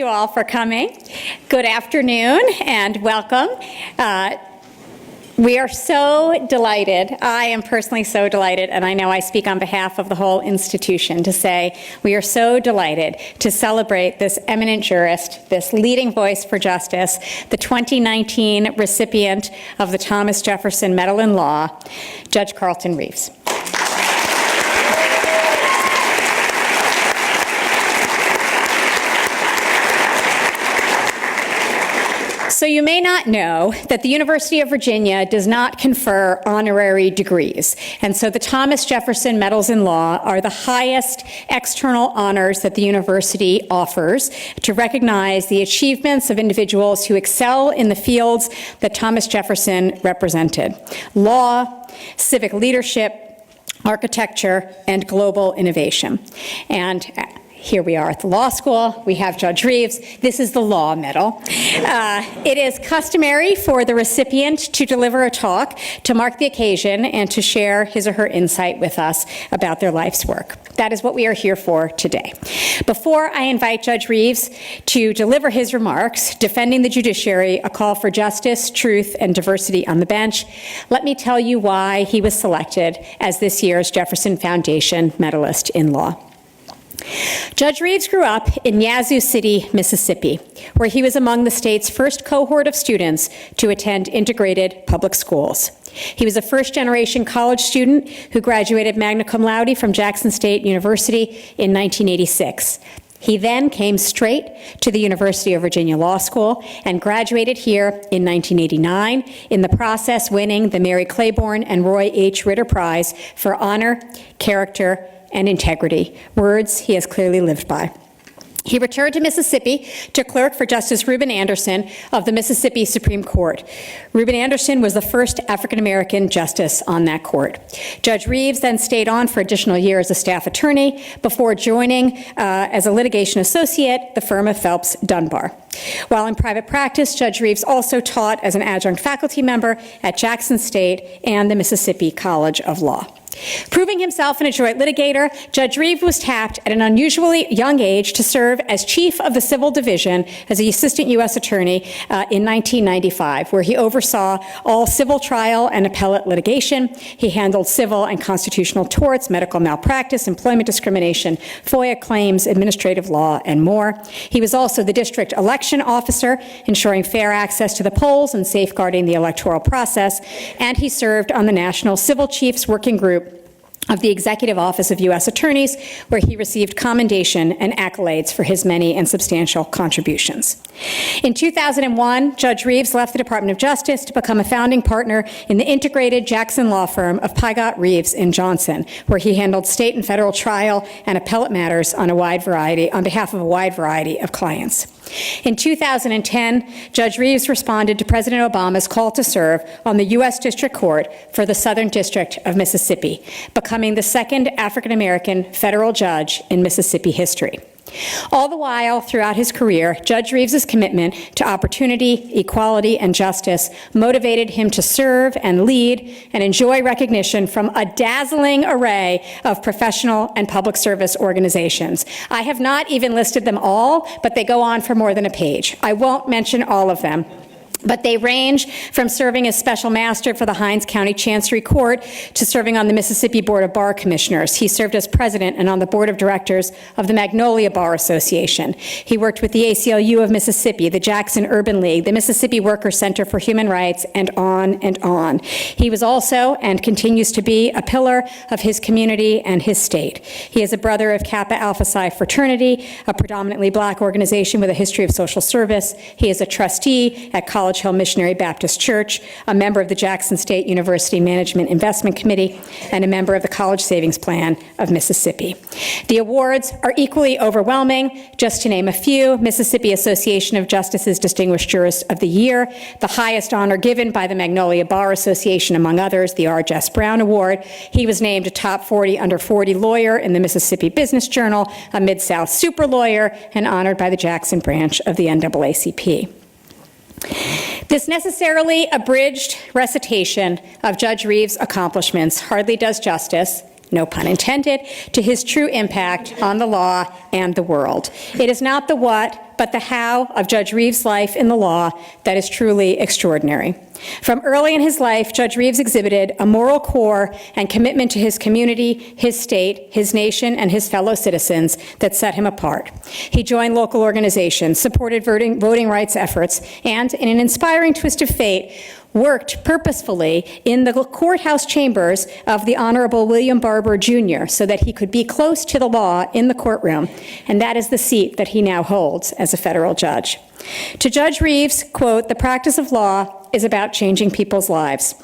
you all for coming. Good afternoon and welcome. We are so delighted, I am personally so delighted, and I know I speak on behalf of the whole institution to say we are so delighted to celebrate this eminent jurist, this leading voice for justice, the 2019 recipient of the Thomas Jefferson Medal in Law, Judge Carlton Reeves. So you may not know that the University of Virginia does not confer honorary degrees. And so the Thomas Jefferson Medals in Law are the highest external honors that the university offers to recognize the achievements of individuals who excel in the fields that Thomas Jefferson represented: law, civic leadership, architecture, and global innovation. And here we are at the law school. We have Judge Reeves. This is the Law Medal. It is customary for the recipient to deliver a talk to mark the occasion and to share his or her insight with us about their life's work. That is what we are here for today. Before I invite Judge Reeves to deliver his remarks, defending the judiciary, a call for justice, truth, and diversity on the bench, let me tell you why he was selected as this year's Jefferson Foundation Medalist in Law. Judge Reeves grew up in Yazoo City, Mississippi, where he was among the state's first cohort of students to attend integrated public schools. He was a first-generation college student who graduated magna cum laude from Jackson State University in 1986. He then came straight to the University of Virginia Law School and graduated here in 1989, in the process winning the Mary Claiborne and Roy H. Ritter Prize for honor, character, and integrity, words he has clearly lived by. He returned to Mississippi to clerk for Justice Reuben Anderson of the Mississippi Supreme Court. Reuben Anderson was the first African-American justice on that court. Judge Reeves then stayed on for additional year as a staff attorney before joining as a litigation associate the firm of Phelps Dunbar. While in private practice, Judge Reeves also taught as an adjunct faculty member at Jackson State and the Mississippi College of Law. Proving himself an adroit litigator, Judge Reeves was tapped at an unusually young age to serve as chief of the civil division as the assistant U.S. attorney in 1995, where he oversaw all civil trial and appellate litigation. He handled civil and constitutional torts, medical malpractice, employment discrimination, FOIA claims, administrative law, and more. He was also the district election officer, ensuring fair access to the polls and safeguarding the electoral process, and he served on the National Civil Chiefs Working Group of the Executive Office of U.S. Attorneys, where he received commendation and accolades for his many and substantial contributions. In 2001, Judge Reeves left the Department of Justice to become a founding partner in the integrated Jackson law firm of Pygott, Reeves & Johnson, where he handled state and federal trial and appellate matters on behalf of a wide variety of clients. In 2010, Judge Reeves responded to President Obama's call to serve on the U.S. District Court for the Southern District of Mississippi, becoming the second African-American federal judge in Mississippi history. All the while, throughout his career, Judge Reeves' commitment to opportunity, equality, and justice motivated him to serve and lead and enjoy recognition from a dazzling array of professional and public service organizations. I have not even listed them all, but they go on for more than a page. I won't mention all of them. But they range from serving as special master for the Hinds County Chancery Court to serving on the Mississippi Board of Bar Commissioners. He served as president and on the board of directors of the Magnolia Bar Association. He worked with the ACLU of Mississippi, the Jackson Urban League, the Mississippi Workers Center for Human Rights, and on and on. He was also, and continues to be, a pillar of his community and his state. He is a brother of Kappa Alpha Psi fraternity, a predominantly black organization with a history of social service. He is a trustee at College Hill Missionary Baptist Church, a member of the Jackson State University Management Investment Committee, and a member of the College Savings Plan of Mississippi. The awards are equally overwhelming. Just to name a few: Mississippi Association of Justices Distinguished Jurist of the Year, the highest honor given by the Magnolia Bar Association, among others, the R. Jess Brown Award. He was named a top 40 under 40 lawyer in the Mississippi Business Journal, a Mid-South super lawyer, and honored by the Jackson branch of the NAACP. This necessarily abridged recitation of Judge Reeves' accomplishments hardly does justice, no pun intended, to his true impact on the law and the world. It is not the what, but the how of Judge Reeves' life in the law that is truly extraordinary. From early in his life, Judge Reeves exhibited a moral core and commitment to his community, his state, his nation, and his fellow citizens that set him apart. He joined local organizations, supported voting rights efforts, and, in an inspiring twist of fate, worked purposefully in the courthouse chambers of the Honorable William Barber, Jr., so that he could be close to the law in the courtroom, and that is the seat that he now holds as a federal judge. To Judge Reeves, quote, "The practice of law is about changing people's lives."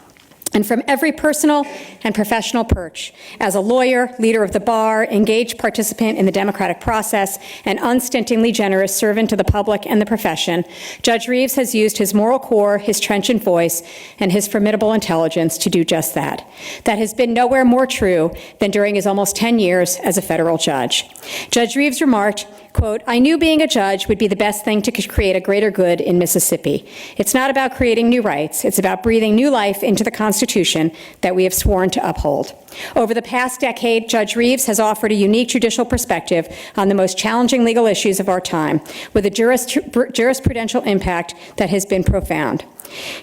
And from every personal and professional perch, as a lawyer, leader of the bar, engaged participant in the democratic process, and unstintingly generous servant to the public and the profession, Judge Reeves has used his moral core, his trenchant voice, and his formidable intelligence to do just that. That has been nowhere more true than during his almost 10 years as a federal judge. Judge Reeves remarked, quote, "I knew being a judge would be the best thing to create a greater good in Mississippi. It's not about creating new rights. It's about breathing new life into the Constitution that we have sworn to uphold." Over the past decade, Judge Reeves has offered a unique judicial perspective on the most challenging legal issues of our time, with a jurisprudential impact that has been profound.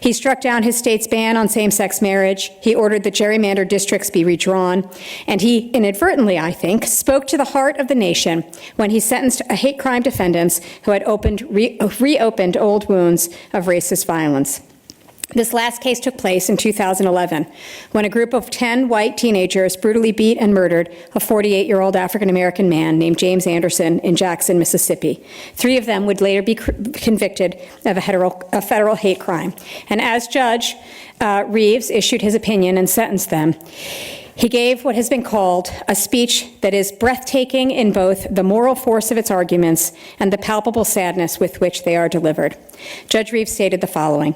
He struck down his state's ban on same-sex marriage, he ordered that gerrymandered districts be redrawn, and he inadvertently, I think, spoke to the heart of the nation when he sentenced hate crime defendants who had reopened old wounds of racist violence. This last case took place in 2011, when a group of 10 white teenagers brutally beat and murdered a 48-year-old African-American man named James Anderson in Jackson, Mississippi. 3 of them would later be convicted of a federal hate crime. And as Judge Reeves issued his opinion and sentenced them, he gave what has been called a speech that is breathtaking in both the moral force of its arguments and the palpable sadness with which they are delivered. Judge Reeves stated the following: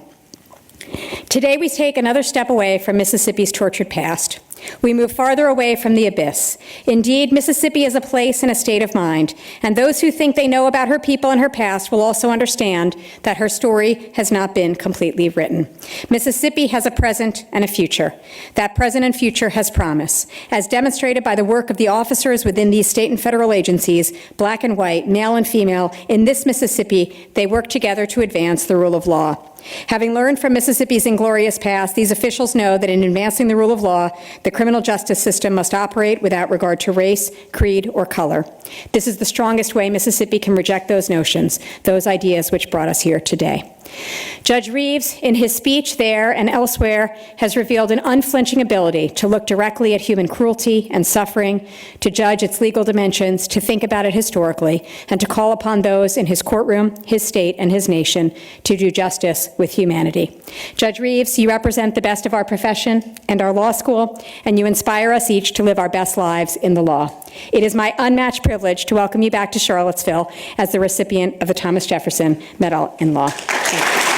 "Today we take another step away from Mississippi's tortured past. We move farther away from the abyss. Indeed, Mississippi is a place and a state of mind, and those who think they know about her people and her past will also understand that her story has not been completely written. Mississippi has a present and a future. That present and future has promise, as demonstrated by the work of the officers within these state and federal agencies, black and white, male and female. In this Mississippi, they work together to advance the rule of law. Having learned from Mississippi's inglorious past, these officials know that in advancing the rule of law, the criminal justice system must operate without regard to race, creed, or color. This is the strongest way Mississippi can reject those notions, those ideas which brought us here today." Judge Reeves, in his speech there and elsewhere, has revealed an unflinching ability to look directly at human cruelty and suffering, to judge its legal dimensions, to think about it historically, and to call upon those in his courtroom, his state, and his nation to do justice with humanity. Judge Reeves, you represent the best of our profession and our law school, and you inspire us each to live our best lives in the law. It is my unmatched privilege to welcome you back to Charlottesville as the recipient of the Thomas Jefferson Medal in Law. Thank you.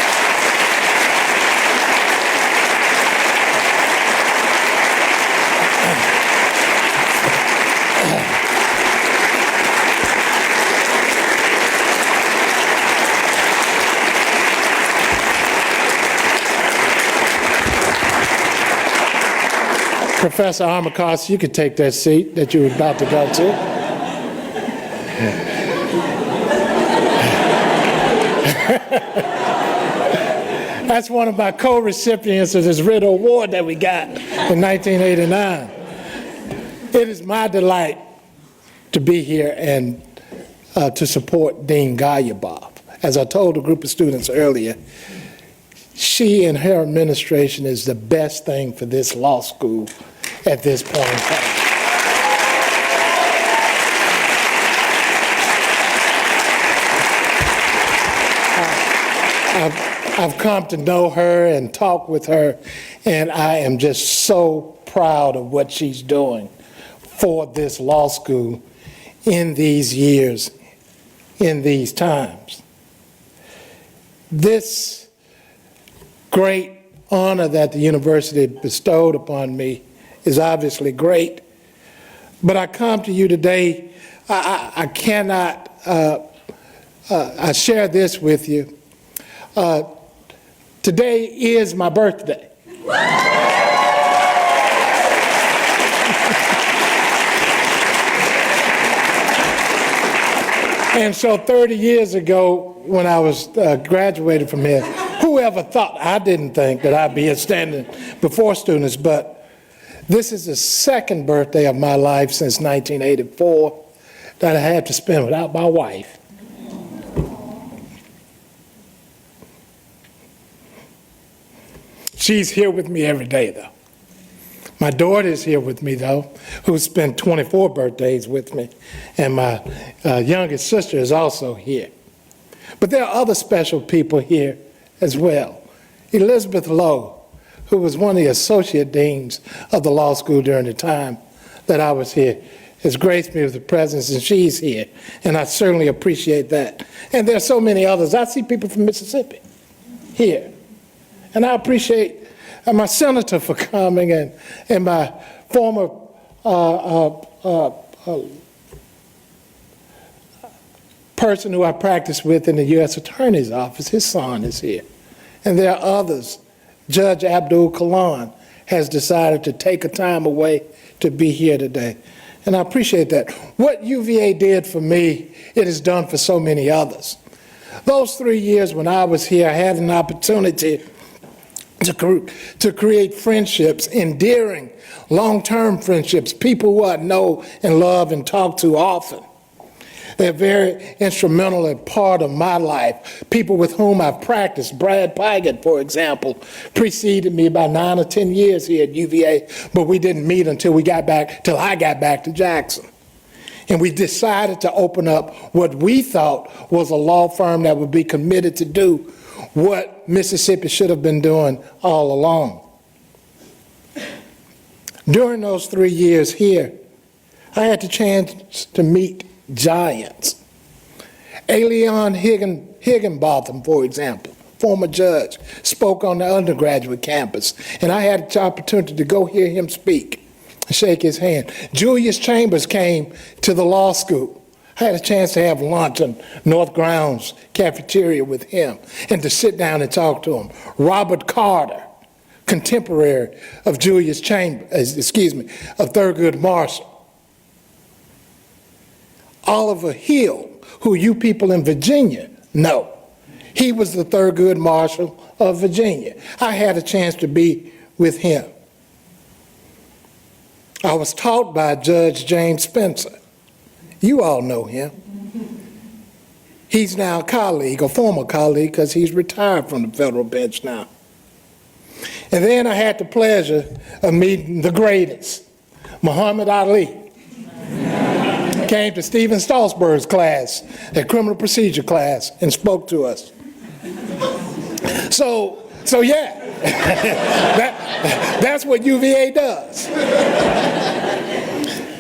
Professor Armacost, you could take that seat that you were about to go to. That's one of my co-recipients of this Ritter Award that we got in 1989. It is my delight to be here and to support Dean Galyabov. As I told a group of students earlier, she and her administration is the best thing for this law school at this point in time. I've come to know her and talk with her, and I am just so proud of what she's doing for this law school in these years, in these times. This great honor that the university bestowed upon me is obviously great, but I come to you today, I share this with you. Today is my birthday. And so 30 years ago, when I was graduated from here, whoever thought, I didn't think that I'd be here standing before students, but this is the second birthday of my life since 1984 that I had to spend without my wife. She's here with me every day, though. My daughter is here with me, though, who spent 24 birthdays with me, and my youngest sister is also here. But there are other special people here as well. Elizabeth Lowe, who was one of the associate deans of the law school during the time that I was here, has graced me with the presence, and she's here, and I certainly appreciate that. And there are so many others. I see people from Mississippi here, and I appreciate my senator for coming, and my former person who I practiced with in the U.S. Attorney's Office, his son is here. And there are others. Judge Abdul Kalan has decided to take a time away to be here today. And I appreciate that. What UVA did for me, it has done for so many others. Those 3 years when I was here, I had an opportunity to create friendships, endearing, long-term friendships, people who I know and love and talk to often. They're very instrumental and part of my life. People with whom I've practiced. Brad Pygott, for example, preceded me by 9 or 10 years here at UVA, but we didn't meet until I got back to Jackson. And we decided to open up what we thought was a law firm that would be committed to do what Mississippi should have been doing all along. During those 3 years here, I had the chance to meet giants. Leon Higginbotham, for example, former judge, spoke on the undergraduate campus, and I had the opportunity to go hear him speak and shake his hand. Julius Chambers came to the law school. I had a chance to have lunch in North Grounds cafeteria with him and to sit down and talk to him. Robert Carter, contemporary of Julius Chambers, of Thurgood Marshall. Oliver Hill, who you people in Virginia know. He was the Thurgood Marshall of Virginia. I had a chance to be with him. I was taught by Judge James Spencer. You all know him. He's now a colleague, a former colleague, because he's retired from the federal bench now. And then I had the pleasure of meeting the greatest, Muhammad Ali. Came to Stephen Stolzberg's class, a criminal procedure class, and spoke to us. So yeah, that's what UVA does.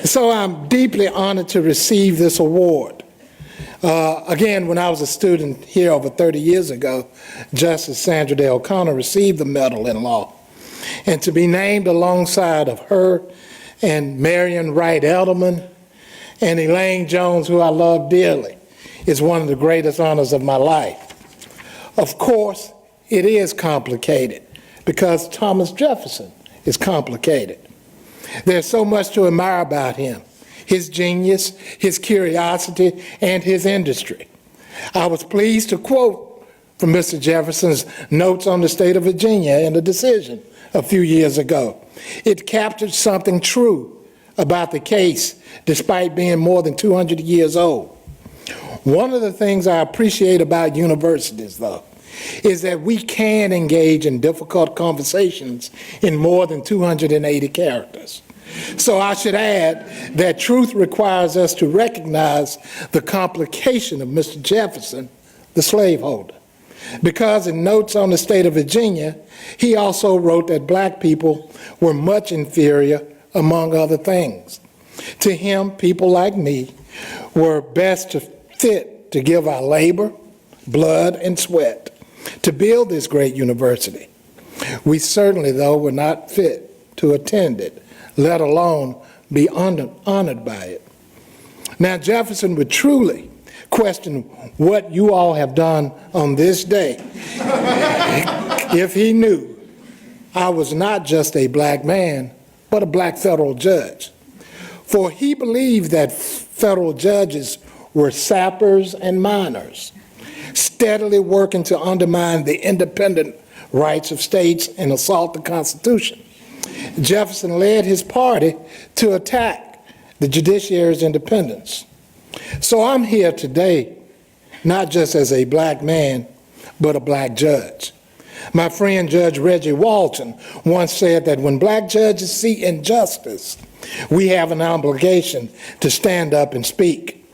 So I'm deeply honored to receive this award. Again, when I was a student here over 30 years ago, Justice Sandra Day O'Connor received the Medal in Law. And to be named alongside of her and Marion Wright Edelman and Elaine Jones, who I love dearly, is one of the greatest honors of my life. Of course, it is complicated because Thomas Jefferson is complicated. There's so much to admire about him, his genius, his curiosity, and his industry. I was pleased to quote from Mr. Jefferson's notes on the state of Virginia in a decision a few years ago. It captured something true about the case, despite being more than 200 years old. One of the things I appreciate about universities, though, is that we can engage in difficult conversations in more than 280 characters. So I should add that truth requires us to recognize the complication of Mr. Jefferson, the slaveholder. Because in notes on the state of Virginia, he also wrote that black people were much inferior, among other things. To him, people like me were best fit to give our labor, blood, and sweat to build this great university. We certainly, though, were not fit to attend it, let alone be honored by it. Now, Jefferson would truly question what you all have done on this day if he knew I was not just a black man, but a black federal judge. For he believed that federal judges were sappers and miners, steadily working to undermine the independent rights of states and assault the Constitution. Jefferson led his party to attack the judiciary's independence. So I'm here today, not just as a black man, but a black judge. My friend Judge Reggie Walton once said that when black judges see injustice, we have an obligation to stand up and speak.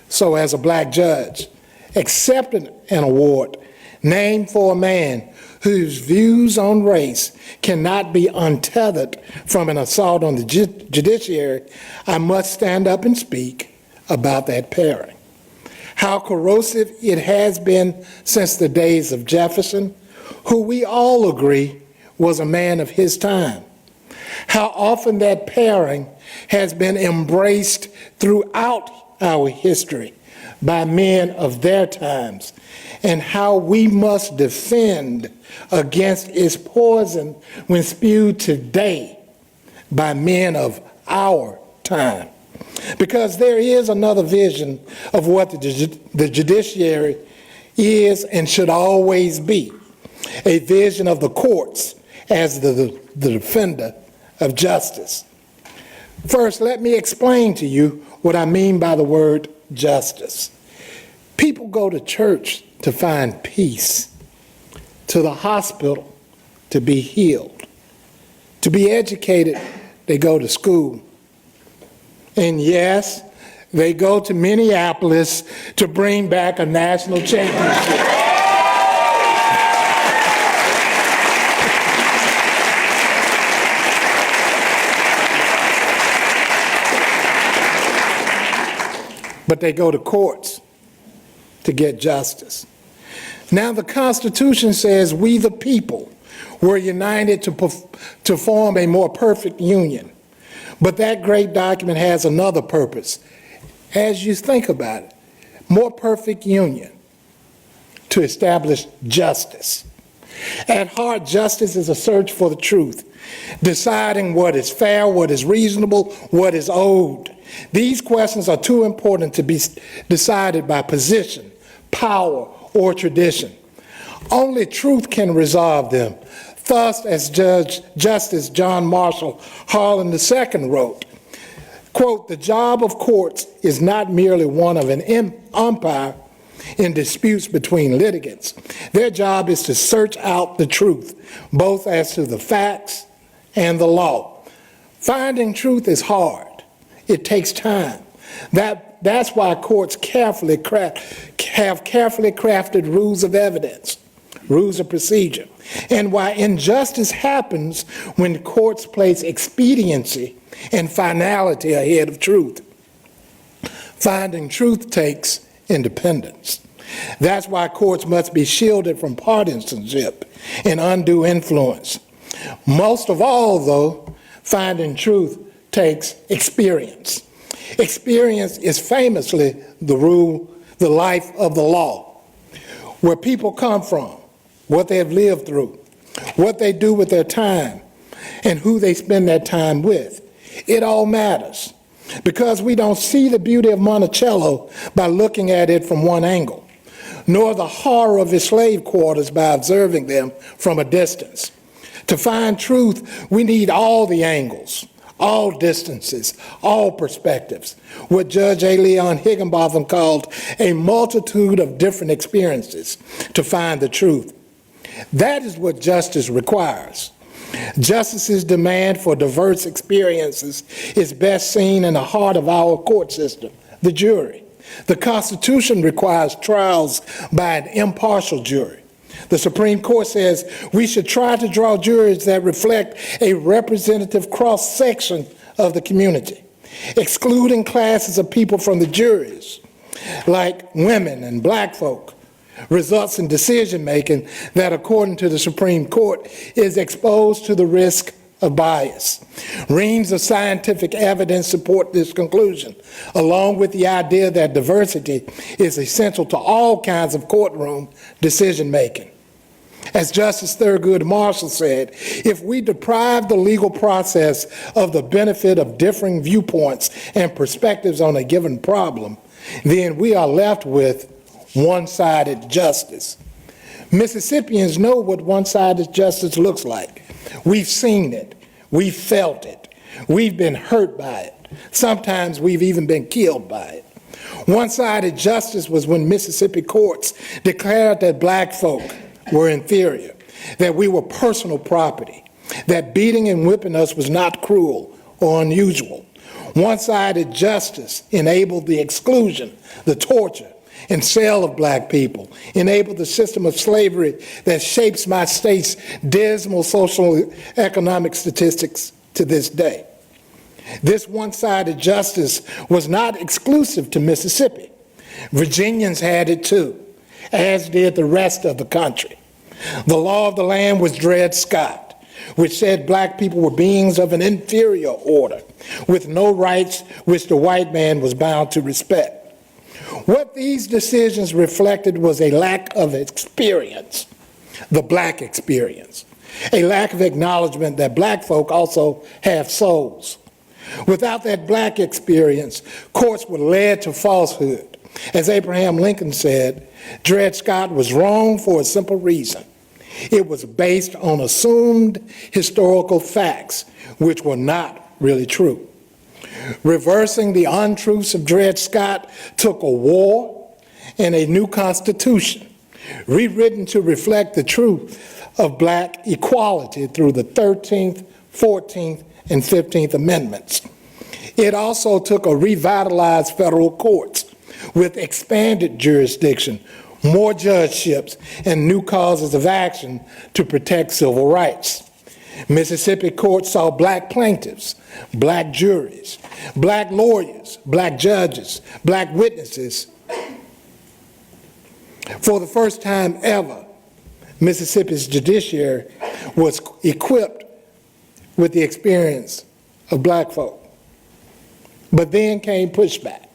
So as a black judge, accepting an award named for a man whose views on race cannot be untethered from an assault on the judiciary, I must stand up and speak about that pairing. How corrosive it has been since the days of Jefferson, who we all agree was a man of his time. How often that pairing has been embraced throughout our history by men of their times, and how we must defend against its poison when spewed today by men of our time. Because there is another vision of what the judiciary is and should always be, a vision of the courts as the defender of justice. First, let me explain to you what I mean by the word justice. People go to church to find peace, to the hospital to be healed. To be educated, they go to school. And yes, they go to Minneapolis to bring back a national championship. But they go to courts to get justice. Now the Constitution says we the people were united to form a more perfect union. But that great document has another purpose. As you think about it, more perfect union to establish justice. At heart, justice is a search for the truth, deciding what is fair, what is reasonable, what is owed. These questions are too important to be decided by position, power, or tradition. Only truth can resolve them. Thus, as Justice John Marshall Harlan II wrote, quote, "The job of courts is not merely one of an umpire in disputes between litigants. Their job is to search out the truth, both as to the facts and the law. Finding truth is hard. It takes time. That's why courts have carefully crafted rules of evidence, rules of procedure, and why injustice happens when courts place expediency and finality ahead of truth. Finding truth takes independence. That's why courts must be shielded from partisanship and undue influence. Most of all, though, finding truth takes experience. Experience is famously the life of the law. Where people come from, what they have lived through, what they do with their time, and who they spend that time with. It all matters, because we don't see the beauty of Monticello by looking at it from one angle, nor the horror of his slave quarters by observing them from a distance. To find truth, we need all the angles, all distances, all perspectives, what Judge A. Leon Higginbotham called a multitude of different experiences to find the truth. That is what justice requires. Justice's demand for diverse experiences is best seen in the heart of our court system, the jury. The Constitution requires trials by an impartial jury. The Supreme Court says we should try to draw juries that reflect a representative cross-section of the community. Excluding classes of people from the juries, like women and black folk, results in decision-making that, according to the Supreme Court, is exposed to the risk of bias. Reams of scientific evidence support this conclusion, along with the idea that diversity is essential to all kinds of courtroom decision-making. As Justice Thurgood Marshall said, if we deprive the legal process of the benefit of differing viewpoints and perspectives on a given problem, then we are left with one-sided justice. Mississippians know what one-sided justice looks like. We've seen it. We've felt it. We've been hurt by it. Sometimes we've even been killed by it. One-sided justice was when Mississippi courts declared that black folk were inferior, that we were personal property, that beating and whipping us was not cruel or unusual. One-sided justice enabled the exclusion, the torture, and sale of black people, enabled the system of slavery that shapes my state's dismal social economic statistics to this day. This one-sided justice was not exclusive to Mississippi. Virginians had it too, as did the rest of the country. The law of the land was Dred Scott, which said black people were beings of an inferior order, with no rights which the white man was bound to respect. What these decisions reflected was a lack of experience, the black experience, a lack of acknowledgement that black folk also have souls. Without that black experience, courts were led to falsehood. As Abraham Lincoln said, Dred Scott was wrong for a simple reason. It was based on assumed historical facts, which were not really true. Reversing the untruths of Dred Scott took a war and a new constitution, rewritten to reflect the truth of black equality through the 13th, 14th, and 15th Amendments. It also took a revitalized federal courts with expanded jurisdiction, more judgeships, and new causes of action to protect civil rights. Mississippi courts saw black plaintiffs, black juries, black lawyers, black judges, black witnesses. For the first time ever, Mississippi's judiciary was equipped with the experience of black folk. But then came pushback.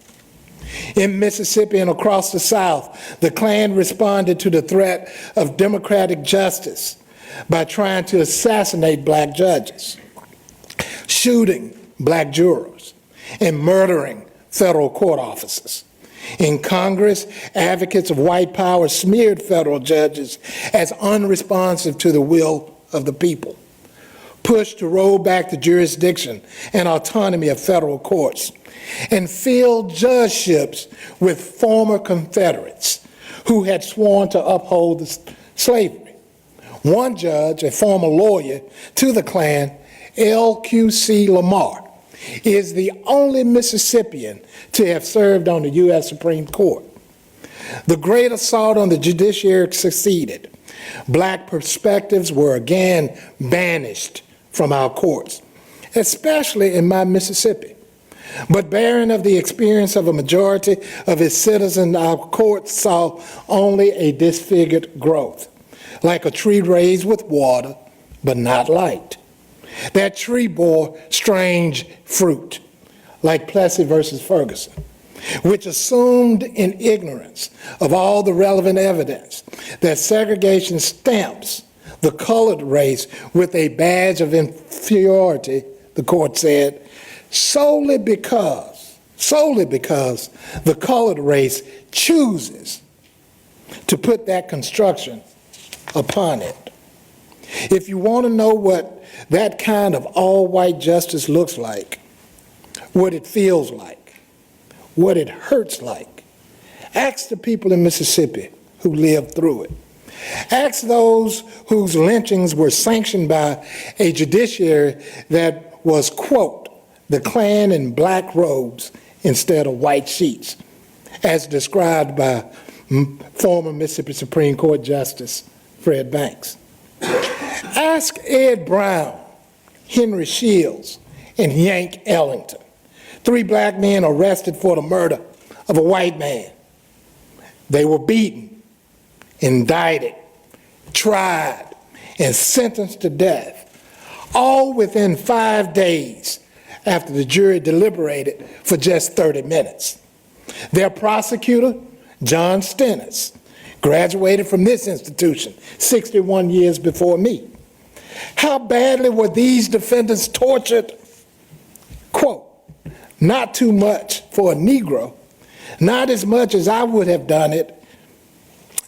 In Mississippi and across the South, the Klan responded to the threat of democratic justice by trying to assassinate black judges, shooting black jurors, and murdering federal court officers. In Congress, advocates of white power smeared federal judges as unresponsive to the will of the people, pushed to roll back the jurisdiction and autonomy of federal courts, and filled judgeships with former Confederates who had sworn to uphold slavery. One judge, a former lawyer to the Klan, L.Q.C. Lamar, is the only Mississippian to have served on the U.S. Supreme Court. The great assault on the judiciary succeeded. Black perspectives were again banished from our courts, especially in my Mississippi. But barren of the experience of a majority of its citizens, our courts saw only a disfigured growth, like a tree raised with water, but not light. That tree bore strange fruit, like Plessy versus Ferguson, which assumed in ignorance of all the relevant evidence that segregation stamps the colored race with a badge of inferiority, the court said, solely because the colored race chooses to put that construction upon it. If you want to know what that kind of all-white justice looks like, what it feels like, what it hurts like, ask the people in Mississippi who lived through it. Ask those whose lynchings were sanctioned by a judiciary that was, quote, the Klan in black robes instead of white sheets, as described by former Mississippi Supreme Court Justice Fred Banks. Ask Ed Brown, Henry Shields, and Yank Ellington, 3 black men arrested for the murder of a white man. They were beaten, indicted, tried, and sentenced to death, all within 5 days after the jury deliberated for just 30 minutes. Their prosecutor, John Stennis, graduated from this institution 61 years before me. How badly were these defendants tortured? Quote, not too much for a Negro, not as much as I would have done it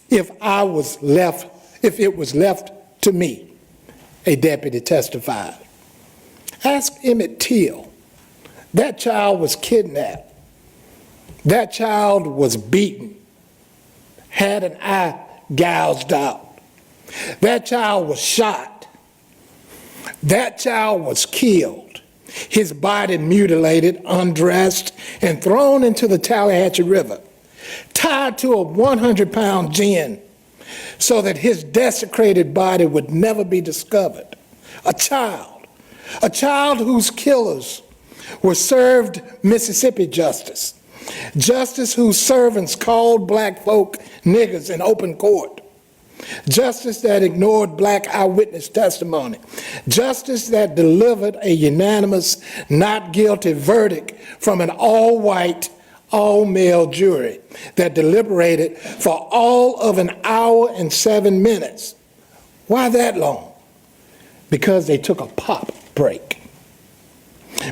if it was left to me, a deputy testified. Ask Emmett Till. That child was kidnapped. That child was beaten, had an eye gouged out. That child was shot. That child was killed, his body mutilated, undressed, and thrown into the Tallahatchie River, tied to a 100-pound gin so that his desecrated body would never be discovered. A child whose killers were served Mississippi justice, justice whose servants called black folk niggers in open court, justice that ignored black eyewitness testimony, justice that delivered a unanimous not guilty verdict from an all-white, all-male jury that deliberated for all of an hour and 7 minutes. Why that long? Because they took a pop break.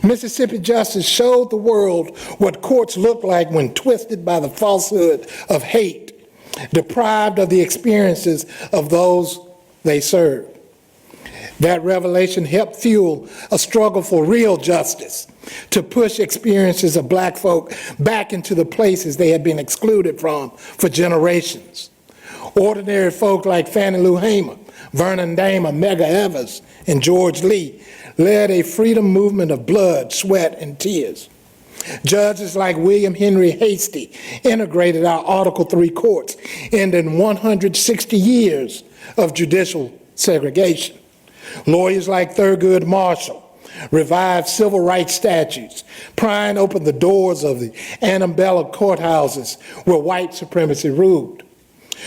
Mississippi justice showed the world what courts look like when twisted by the falsehood of hate, deprived of the experiences of those they serve. That revelation helped fuel a struggle for real justice, to push experiences of black folk back into the places they had been excluded from for generations. Ordinary folk like Fannie Lou Hamer, Vernon Dahmer, Medgar Evers, and George Lee led a freedom movement of blood, sweat, and tears. Judges like William Henry Hastie integrated our Article III courts, ending 160 years of judicial segregation. Lawyers like Thurgood Marshall revived civil rights statutes, prying open the doors of the antebellum courthouses where white supremacy ruled.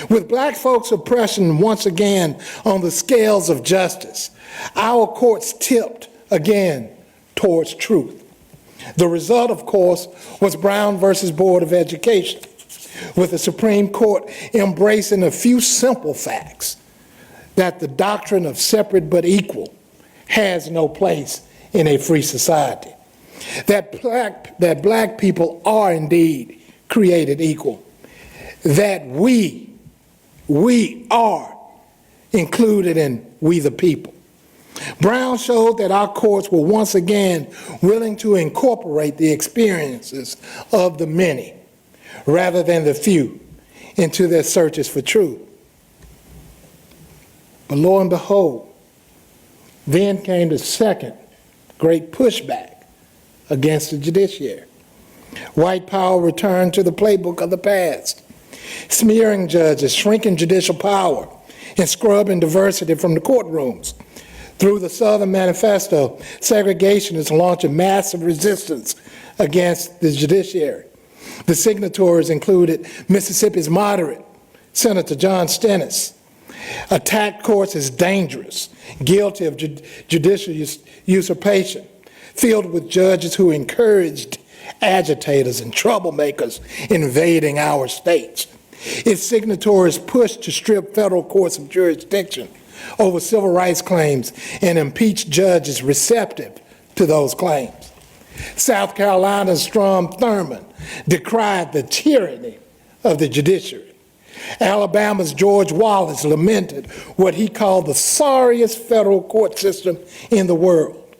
With black folks' oppression once again on the scales of justice, our courts tipped again towards truth. The result, of course, was Brown versus Board of Education, with the Supreme Court embracing a few simple facts: that the doctrine of separate but equal has no place in a free society, that black people are indeed created equal, that we are included in we the people. Brown showed that our courts were once again willing to incorporate the experiences of the many rather than the few into their searches for truth. But lo and behold, then came the second great pushback against the judiciary. White power returned to the playbook of the past, smearing judges, shrinking judicial power, and scrubbing diversity from the courtrooms. Through the Southern Manifesto, segregationists launched a massive resistance against the judiciary. The signatories included Mississippi's moderate Senator John Stennis, attacked courts as dangerous, guilty of judicial usurpation, filled with judges who encouraged agitators and troublemakers invading our states. Its signatories pushed to strip federal courts of jurisdiction over civil rights claims and impeach judges receptive to those claims. South Carolina's Strom Thurmond decried the tyranny of the judiciary. Alabama's George Wallace lamented what he called the sorriest federal court system in the world.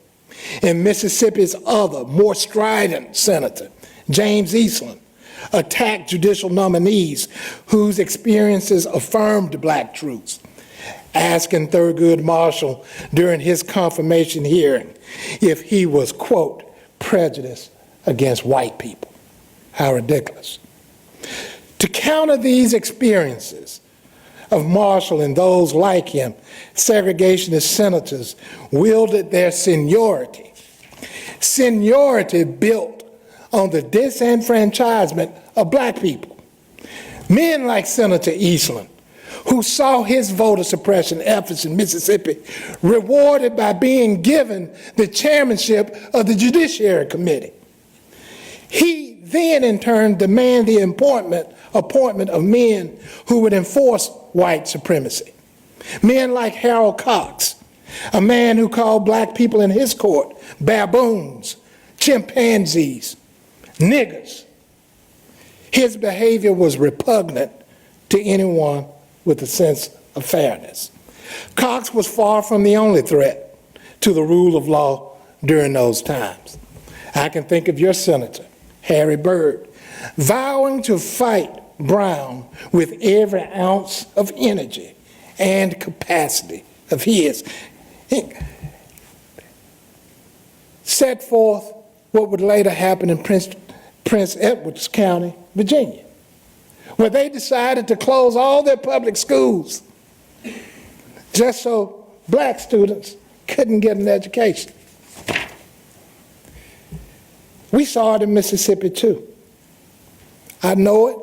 And Mississippi's other, more strident senator, James Eastland, attacked judicial nominees whose experiences affirmed black truths, asking Thurgood Marshall during his confirmation hearing if he was, quote, prejudiced against white people. How ridiculous. To counter these experiences of Marshall and those like him, segregationist senators wielded their seniority. Seniority built on the disenfranchisement of black people. Men like Senator Eastland, who saw his voter suppression efforts in Mississippi rewarded by being given the chairmanship of the Judiciary Committee. He then in turn demanded the appointment of men who would enforce white supremacy. Men like Harold Cox, a man who called black people in his court baboons, chimpanzees, niggers. His behavior was repugnant to anyone with a sense of fairness. Cox was far from the only threat to the rule of law during those times. I can think of your senator, Harry Byrd, vowing to fight Brown with every ounce of energy and capacity of his. He set forth what would later happen in Prince Edward County, Virginia, where they decided to close all their public schools just so black students couldn't get an education. We saw it in Mississippi too. I know it.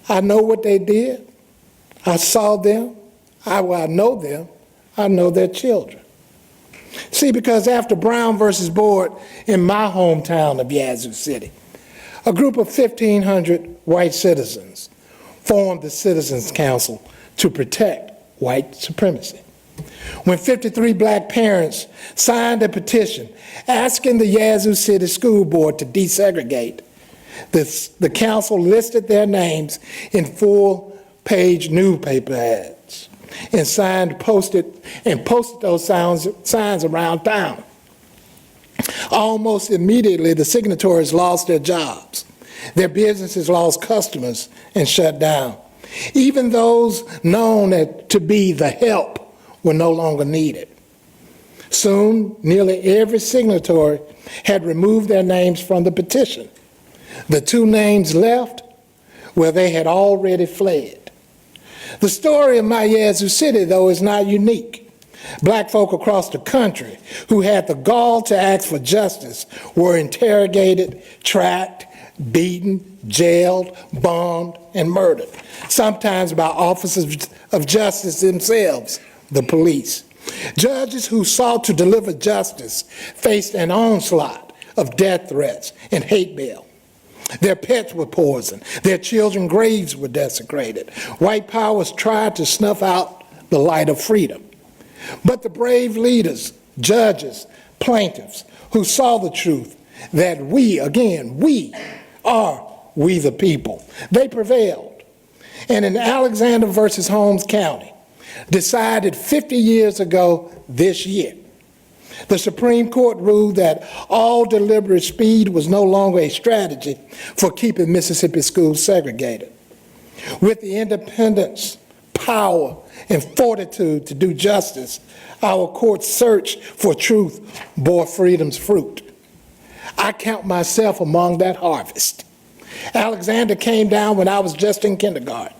I know what they did. I saw them. I know them. I know their children. See, because after Brown versus Board in my hometown of Yazoo City, a group of 1,500 white citizens formed the Citizens Council to protect white supremacy. When 53 black parents signed a petition asking the Yazoo City School Board to desegregate, the council listed their names in full-page newspaper ads and posted those signs around town. Almost immediately, the signatories lost their jobs. Their businesses lost customers and shut down. Even those known to be the help were no longer needed. Soon, nearly every signatory had removed their names from the petition. The two names left where they had already fled. The story of my Yazoo City, though, is not unique. Black folk across the country who had the gall to ask for justice were interrogated, tracked, beaten, jailed, bombed, and murdered, sometimes by officers of justice themselves, the police. Judges who sought to deliver justice faced an onslaught of death threats and hate mail. Their pets were poisoned. Their children's graves were desecrated. White powers tried to snuff out the light of freedom. But the brave leaders, judges, plaintiffs who saw the truth that we are we the people, they prevailed. And in Alexander versus Holmes County, decided 50 years ago this year, the Supreme Court ruled that all deliberate speed was no longer a strategy for keeping Mississippi schools segregated. With the independence, power, and fortitude to do justice, our court's search for truth bore freedom's fruit. I count myself among that harvest. Alexander came down when I was just in kindergarten.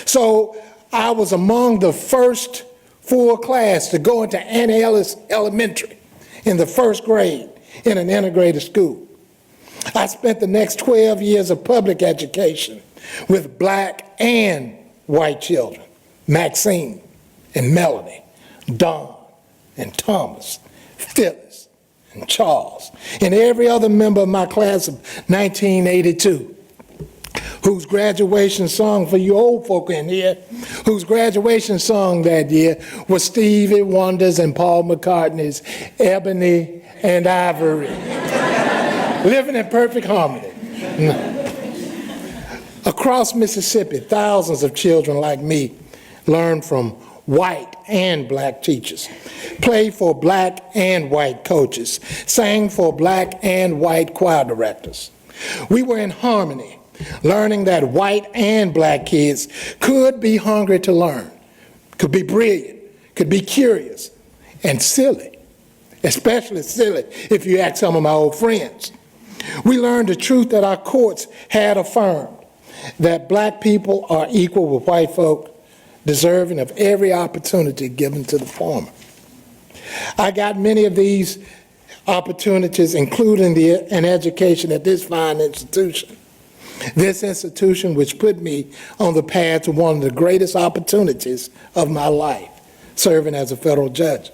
So I was among the first full class to go into Annie Ellis Elementary in the first grade in an integrated school. I spent the next 12 years of public education with black and white children, Maxine and Melanie, Don and Thomas, Phyllis and Charles, and every other member of my class of 1982, whose graduation song, for you old folk in here, whose graduation song that year was Stevie Wonder's and Paul McCartney's Ebony and Ivory, living in perfect harmony. Across Mississippi, thousands of children like me learned from white and black teachers, played for black and white coaches, sang for black and white choir directors. We were in harmony, learning that white and black kids could be hungry to learn, could be brilliant, could be curious, and silly, especially silly if you ask some of my old friends. We learned the truth that our courts had affirmed, that black people are equal with white folk, deserving of every opportunity given to the former. I got many of these opportunities, including an education at this fine institution. This institution which put me on the path to one of the greatest opportunities of my life, serving as a federal judge.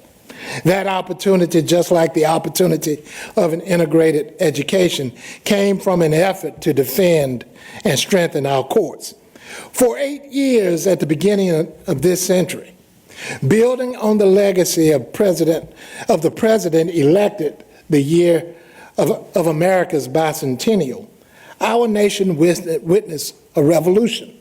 That opportunity, just like the opportunity of an integrated education, came from an effort to defend and strengthen our courts. For 8 years at the beginning of this century, building on the legacy of the president elected the year of America's bicentennial, Our nation witnessed a revolution,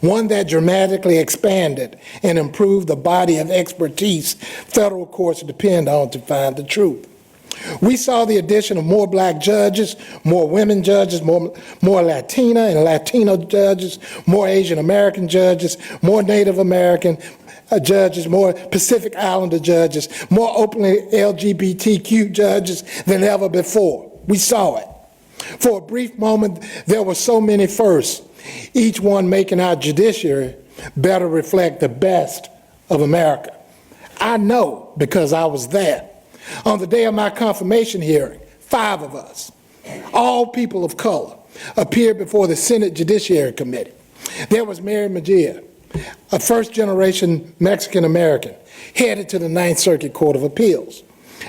one that dramatically expanded and improved the body of expertise federal courts depend on to find the truth. We saw the addition of more black judges, more women judges, more Latina and Latino judges, more Asian American judges, more Native American judges, more Pacific Islander judges, more openly LGBTQ judges than ever before. We saw it. For a brief moment, there were so many firsts, each one making our judiciary better reflect the best of America. I know because I was there. On the day of my confirmation hearing, 5 of us, all people of color, appeared before the Senate Judiciary Committee. There was Mary Mejia, a first-generation Mexican-American, headed to the Ninth Circuit Court of Appeals.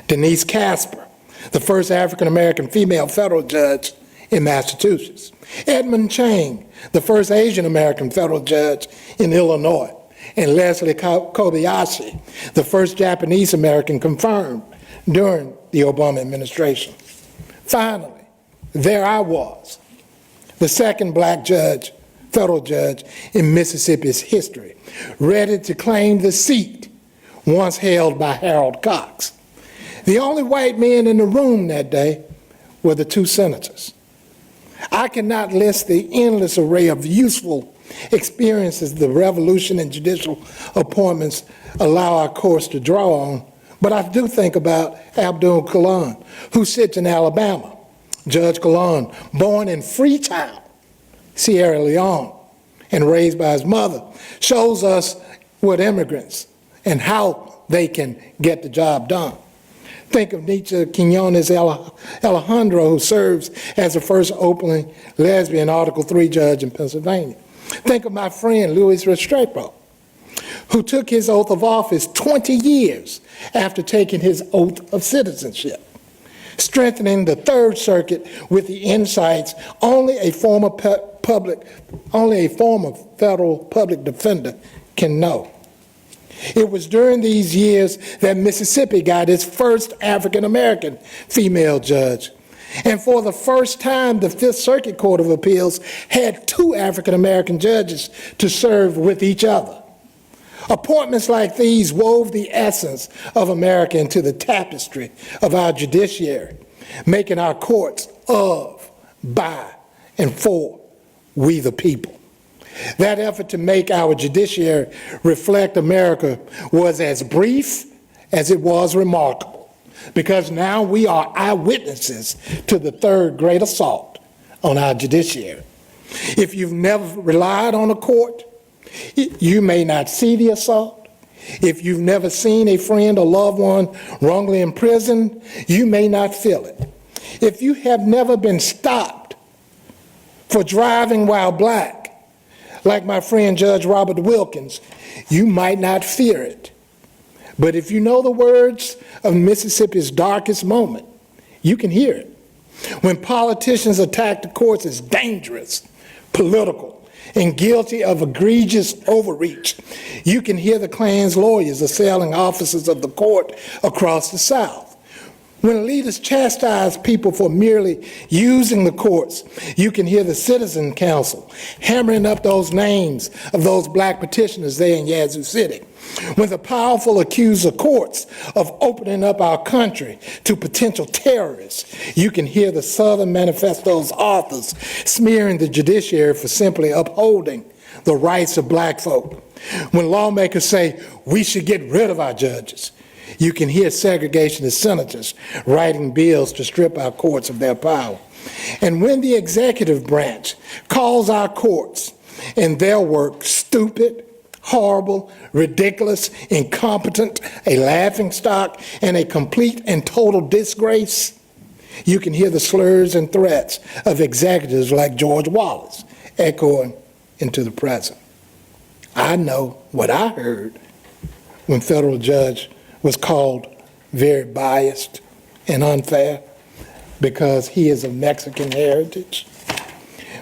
Denise Casper, the first African-American female federal judge in Massachusetts. Edmund Chang, the first Asian-American federal judge in Illinois. And Leslie Kobayashi, the first Japanese-American confirmed during the Obama administration. Finally, there I was, the second black judge, federal judge in Mississippi's history, ready to claim the seat once held by Harold Cox. The only white men in the room that day were the 2 senators. I cannot list the endless array of useful experiences the revolution in judicial appointments allow our courts to draw on, but I do think about Abdul Kalan, who sits in Alabama. Judge Kalan, born in Freetown, Sierra Leone, and raised by his mother, shows us what immigrants and how they can get the job done. Think of Nietzsche Quiñones Alejandro, who serves as the first openly lesbian Article III judge in Pennsylvania. Think of my friend Luis Restrepo, who took his oath of office 20 years after taking his oath of citizenship, strengthening the Third Circuit with the insights only a former federal public defender can know. It was during these years that Mississippi got its first African-American female judge. And for the first time, the Fifth Circuit Court of Appeals had 2 African-American judges to serve with each other. Appointments like these wove the essence of America into the tapestry of our judiciary, making our courts of, by, and for we the people. That effort to make our judiciary reflect America was as brief as it was remarkable, because now we are eyewitnesses to the 3rd great assault on our judiciary. If you've never relied on a court, you may not see the assault. If you've never seen a friend or loved one wrongly imprisoned, you may not feel it. If you have never been stopped for driving while black, like my friend Judge Robert Wilkins, you might not fear it. But if you know the words of Mississippi's darkest moment, you can hear it. When politicians attack the courts as dangerous, political, and guilty of egregious overreach, you can hear the Klan's lawyers assailing officers of the court across the South. When leaders chastise people for merely using the courts, you can hear the Citizen Council hammering up those names of those black petitioners there in Yazoo City. When the powerful accuse the courts of opening up our country to potential terrorists, you can hear the Southern Manifesto's authors smearing the judiciary for simply upholding the rights of black folk. When lawmakers say we should get rid of our judges, you can hear segregationist senators writing bills to strip our courts of their power. And when the executive branch calls our courts and their work stupid, horrible, ridiculous, incompetent, a laughingstock, and a complete and total disgrace, you can hear the slurs and threats of executives like George Wallace echoing into the present. I know what I heard when federal judge was called very biased and unfair because he is of Mexican heritage.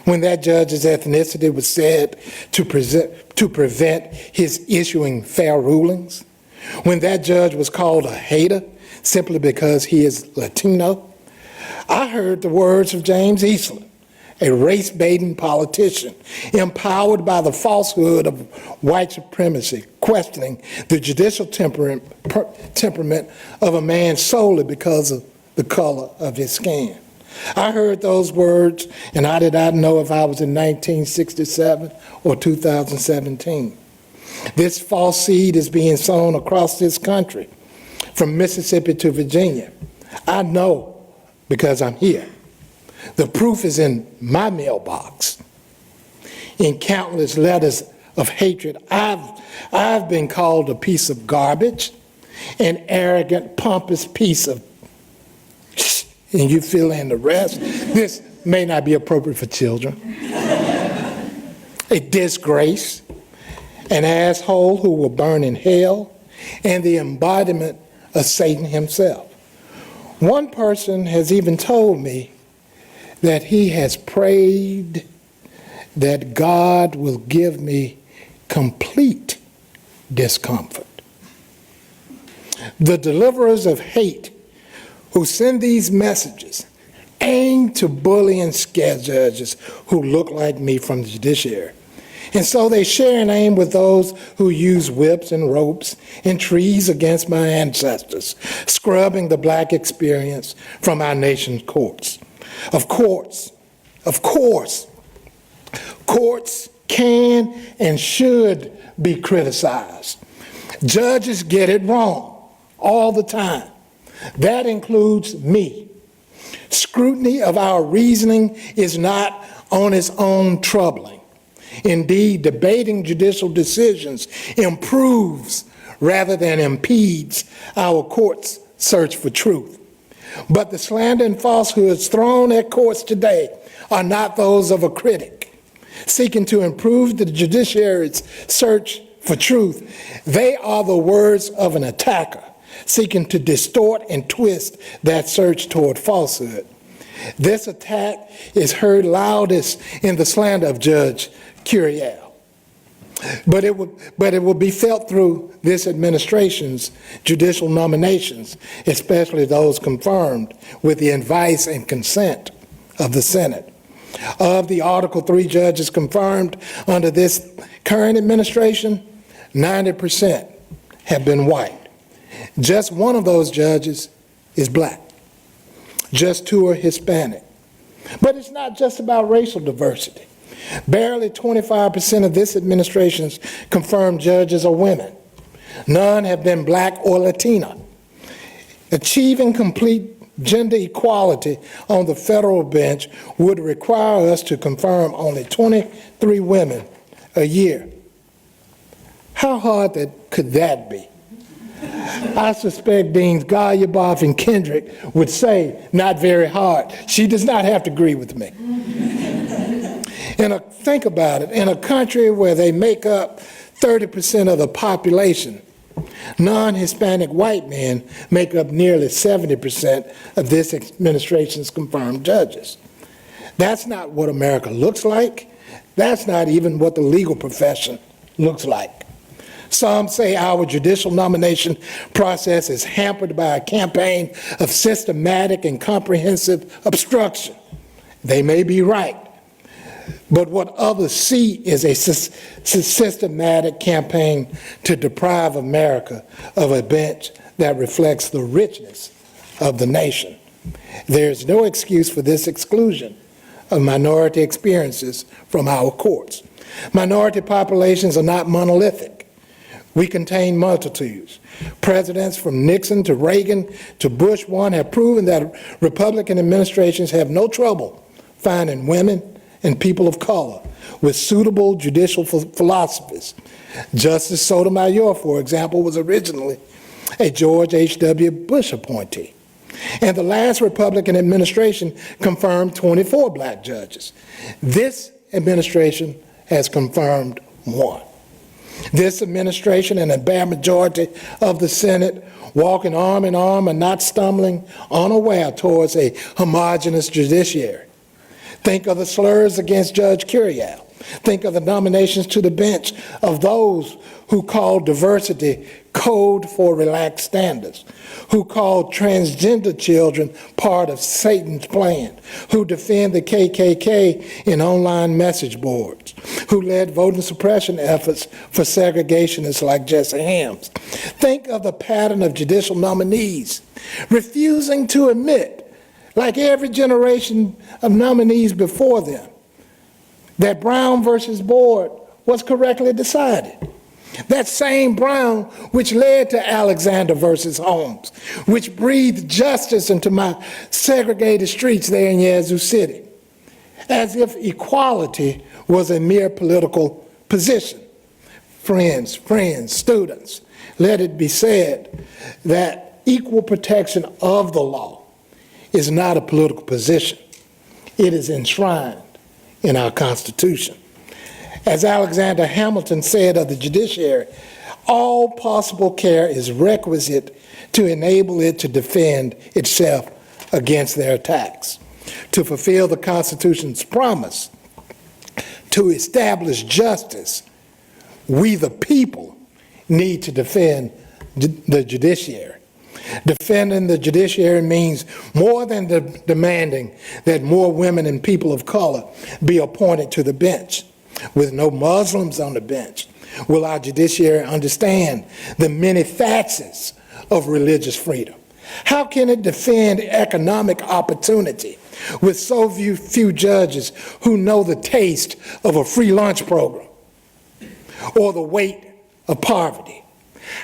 When that judge's ethnicity was said to prevent his issuing fair rulings. When that judge was called a hater simply because he is Latino. I heard the words of James Eastland, a race-baiting politician, empowered by the falsehood of white supremacy, questioning the judicial temperament of a man solely because of the color of his skin. I heard those words, and I did not know if I was in 1967 or 2017. This false seed is being sown across this country, from Mississippi to Virginia. I know because I'm here. The proof is in my mailbox, in countless letters of hatred. I've been called a piece of garbage, an arrogant, pompous piece of and you fill in the rest. This may not be appropriate for children. A disgrace, an asshole who will burn in hell, and the embodiment of Satan himself. One person has even told me that he has prayed that God will give me complete discomfort. The deliverers of hate who send these messages aim to bully and scare judges who look like me from the judiciary. And so they share an aim with those who use whips and ropes and trees against my ancestors, scrubbing the black experience from our nation's courts. Of course, courts can and should be criticized. Judges get it wrong all the time. That includes me. Scrutiny of our reasoning is not on its own troubling. Indeed, debating judicial decisions improves rather than impedes our courts' search for truth. But the slander and falsehoods thrown at courts today are not those of a critic seeking to improve the judiciary's search for truth. They are the words of an attacker seeking to distort and twist that search toward falsehood. This attack is heard loudest in the slander of Judge Curiel. But it will be felt through this administration's judicial nominations, especially those confirmed with the advice and consent of the Senate. Of the Article 3 judges confirmed under this current administration, 90% have been white. Just one of those judges is black. Just 2 are Hispanic. But it's not just about racial diversity. Barely 25% of this administration's confirmed judges are women. None have been black or Latina. Achieving complete gender equality on the federal bench would require us to confirm only 23 women a year. How hard could that be? I suspect Deans Garyaboff and Kendrick would say, not very hard. She does not have to agree with me. Think about it, in a country where they make up 30% of the population, non-Hispanic white men make up nearly 70% of this administration's confirmed judges. That's not what America looks like. That's not even what the legal profession looks like. Some say our judicial nomination process is hampered by a campaign of systematic and comprehensive obstruction. They may be right, but what others see is a systematic campaign to deprive America of a bench that reflects the richness of the nation. There's no excuse for this exclusion of minority experiences from our courts. Minority populations are not monolithic. We contain multitudes. Presidents from Nixon to Reagan to Bush 1 have proven that Republican administrations have no trouble finding women and people of color with suitable judicial philosophies. Justice Sotomayor, for example, was originally a George H.W. Bush appointee. And the last Republican administration confirmed 24 black judges. This administration has confirmed 1. This administration and a bare majority of the Senate walking arm in arm and not stumbling unaware towards a homogeneous judiciary. Think of the slurs against Judge Curiel. Think of the nominations to the bench of those who call diversity Code for Relaxed Standards, who called transgender children part of Satan's plan, who defend the KKK in online message boards, who led voting suppression efforts for segregationists like Jesse Helms. Think of the pattern of judicial nominees refusing to admit, like every generation of nominees before them, that Brown versus Board was correctly decided. That same Brown which led to Alexander versus Holmes, which breathed justice into my segregated streets there in Yazoo City, as if equality was a mere political position. Friends, students, let it be said that equal protection of the law is not a political position. It is enshrined in our Constitution. As Alexander Hamilton said of the judiciary, all possible care is requisite to enable it to defend itself against their attacks. To fulfill the Constitution's promise to establish justice, we the people need to defend the judiciary. Defending the judiciary means more than demanding that more women and people of color be appointed to the bench. With no Muslims on the bench, will our judiciary understand the many facets of religious freedom? How can it defend economic opportunity with so few judges who know the taste of a free lunch program or the weight of poverty?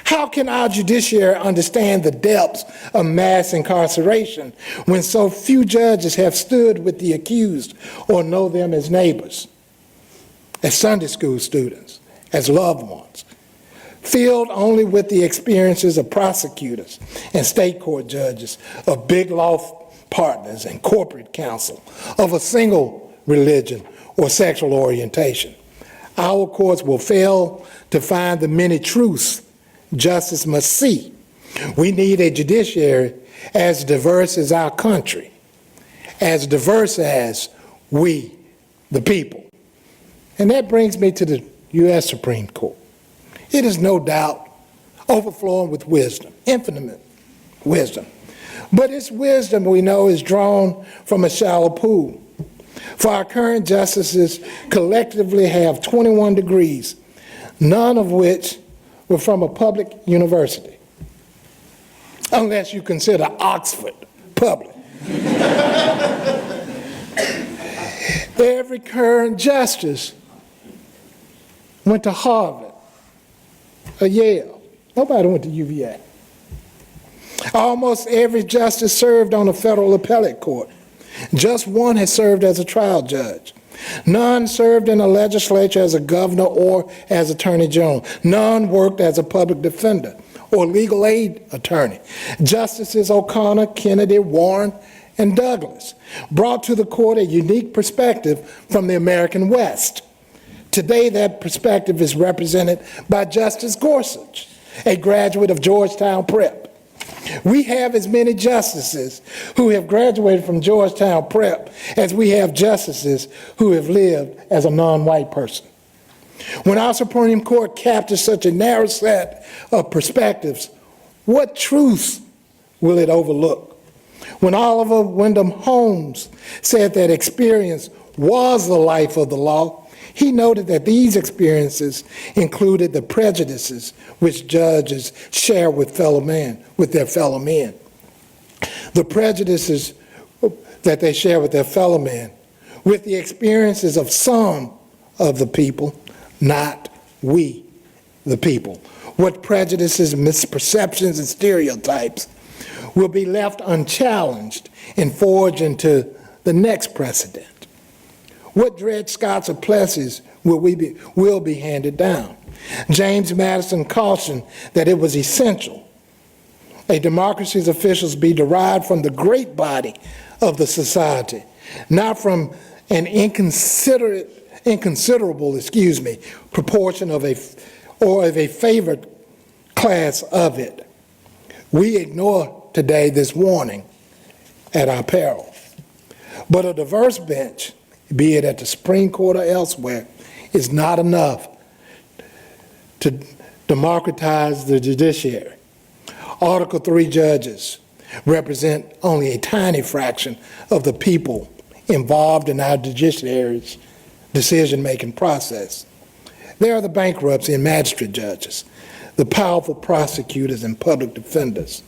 How can our judiciary understand the depths of mass incarceration when so few judges have stood with the accused or know them as neighbors, as Sunday school students, as loved ones, filled only with the experiences of prosecutors and state court judges, of big law partners and corporate counsel, of a single religion or sexual orientation? Our courts will fail to find the many truths justice must see. We need a judiciary as diverse as our country, as diverse as we, the people. And that brings me to the U.S. Supreme Court. It is no doubt overflowing with wisdom, infinite wisdom. But its wisdom, we know, is drawn from a shallow pool. For our current justices collectively have 21 degrees, none of which were from a public university, unless you consider Oxford public. Every current justice went to Harvard or Yale. Nobody went to UVA. Almost every justice served on a federal appellate court. Just one has served as a trial judge. None served in the legislature as a governor or as attorney general. None worked as a public defender or legal aid attorney. Justices O'Connor, Kennedy, Warren, and Douglas brought to the court a unique perspective from the American West. Today, that perspective is represented by Justice Gorsuch, a graduate of Georgetown Prep. We have as many justices who have graduated from Georgetown Prep as we have justices who have lived as a non-white person. When our Supreme Court captures such a narrow set of perspectives, what truths will it overlook? When Oliver Wendell Holmes said that experience was the life of the law, he noted that these experiences included the prejudices which judges share with their fellow men. The prejudices that they share with their fellow men, with the experiences of some of the people, not we, the people. What prejudices, misperceptions, and stereotypes will be left unchallenged and forged into the next precedent? What Dred Scott's or Plessis will be handed down? James Madison cautioned that it was essential a democracy's officials be derived from the great body of the society, not from an inconsiderable proportion of a favored class of it. We ignore today this warning at our peril. But a diverse bench, be it at the Supreme Court or elsewhere, is not enough to democratize the judiciary. Article 3 judges represent only a tiny fraction of the people involved in our judiciary's decision-making process. There are the bankruptcy and magistrate judges, the powerful prosecutors and public defenders,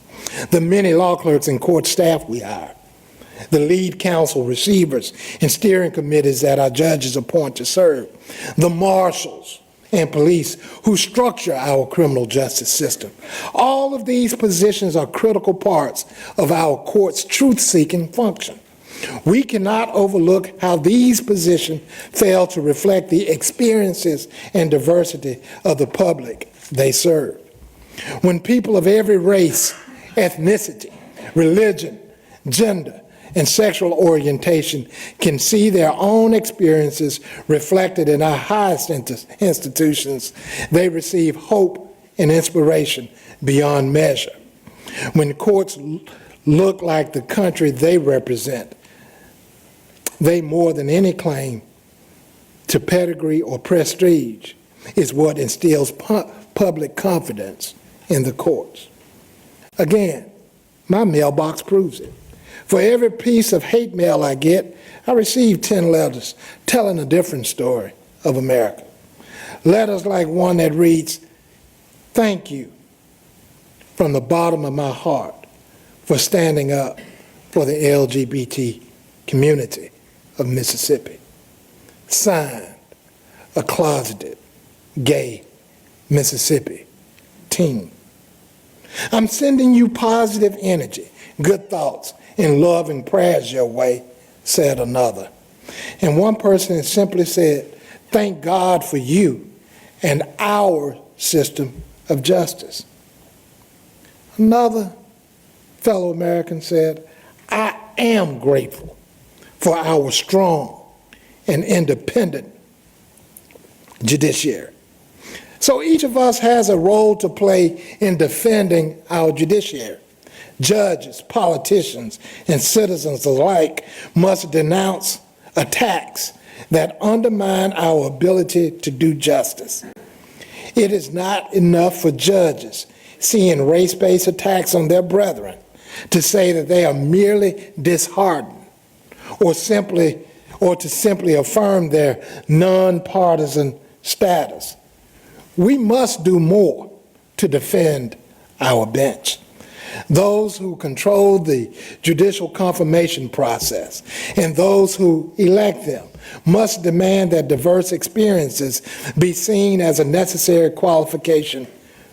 the many law clerks and court staff we hire, the lead counsel, receivers, and steering committees that our judges appoint to serve, the marshals and police who structure our criminal justice system. All of these positions are critical parts of our court's truth-seeking function. We cannot overlook how these positions fail to reflect the experiences and diversity of the public they serve. When people of every race, ethnicity, religion, gender, and sexual orientation can see their own experiences reflected in our highest institutions, they receive hope and inspiration beyond measure. When courts look like the country they represent, they more than any claim to pedigree or prestige is what instills public confidence in the courts. Again, my mailbox proves it. For every piece of hate mail I get, I receive 10 letters telling a different story of America. Letters like one that reads, "Thank you from the bottom of my heart for standing up for the LGBT community of Mississippi." Signed, a closeted gay Mississippi teen. "I'm sending you positive energy, good thoughts, and loving prayers your way," said another. And one person simply said, "Thank God for you and our system of justice." Another fellow American said, "I am grateful for our strong and independent judiciary." So each of us has a role to play in defending our judiciary. Judges, politicians, and citizens alike must denounce attacks that undermine our ability to do justice. It is not enough for judges seeing race-based attacks on their brethren to say that they are merely disheartened or to simply affirm their nonpartisan status. We must do more to defend our bench. Those who control the judicial confirmation process and those who elect them must demand that diverse experiences be seen as a necessary qualification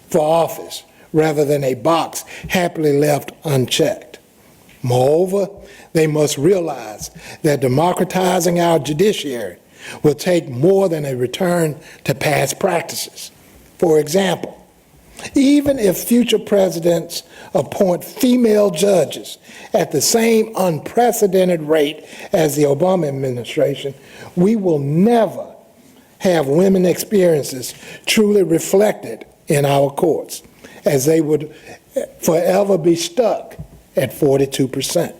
for office rather than a box happily left unchecked. Moreover, they must realize that democratizing our judiciary will take more than a return to past practices. For example, even if future presidents appoint female judges at the same unprecedented rate as the Obama administration, we will never have women experiences truly reflected in our courts, as they would forever be stuck at 42%.